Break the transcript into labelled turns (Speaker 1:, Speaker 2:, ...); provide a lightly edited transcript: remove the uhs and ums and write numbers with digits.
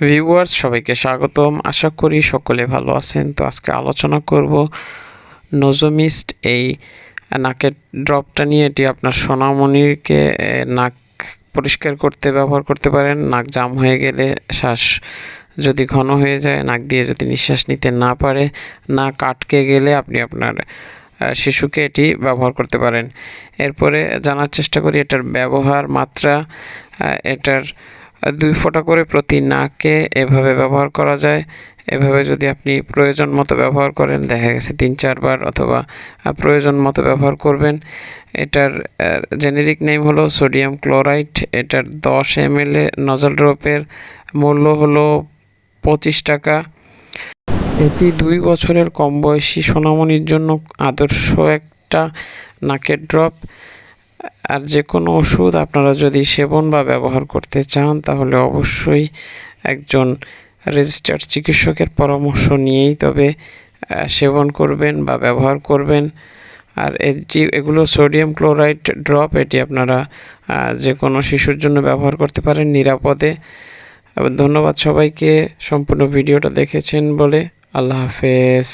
Speaker 1: Viewers সবাইকে স্বাগতম। আশা করি সকলে ভালো আছেন। তো আজকে আলোচনা করব নোজোমিস্ট এই নাকের ড্রপটা নিয়ে। এটি আপনার সোনামণিকে নাক পরিষ্কার করতে ব্যবহার করতে পারেন। নাক জাম হয়ে গেলে, শ্বাস যদি ঘন হয়ে যায়, নাক দিয়ে যদি নিঃশ্বাস নিতে না পারে, নাক আটকে গেলে আপনি আপনার শিশুকে এটি ব্যবহার করতে পারেন। এরপরে জানার চেষ্টা করি এটার ব্যবহার মাত্রা। এটার 2 ফোঁটা করে প্রতি নাকে এভাবে ব্যবহার করা যায়। এভাবে যদি আপনি প্রয়োজন মতো ব্যবহার করেন, দেখা গেছে 3-4 বার অথবা প্রয়োজন মতো ব্যবহার করবেন। এটার জেনেরিক নেম হলো সোডিয়াম ক্লোরাইড। এটার 10 ml নজল ড্রপের মূল্য হলো 25 টাকা। এটি 2 বছরের কম বয়সী সোনামণির জন্য আদর্শ একটা নাকের ড্রপ। আর যে কোনো ওষুধ আপনারা যদি সেবন বা ব্যবহার করতে চান, তাহলে অবশ্যই একজন রেজিস্টার্ড চিকিৎসকের পরামর্শ নিয়েই তবে সেবন করবেন বা ব্যবহার করবেন। আর এগুলো সোডিয়াম ক্লোরাইড ড্রপ, এটি আপনারা যে কোনো শিশুর জন্য ব্যবহার করতে পারেন নিরাপদে। ধন্যবাদ সবাইকে সম্পূর্ণ ভিডিওটা দেখেছেন বলে। আল্লাহ হাফেজ।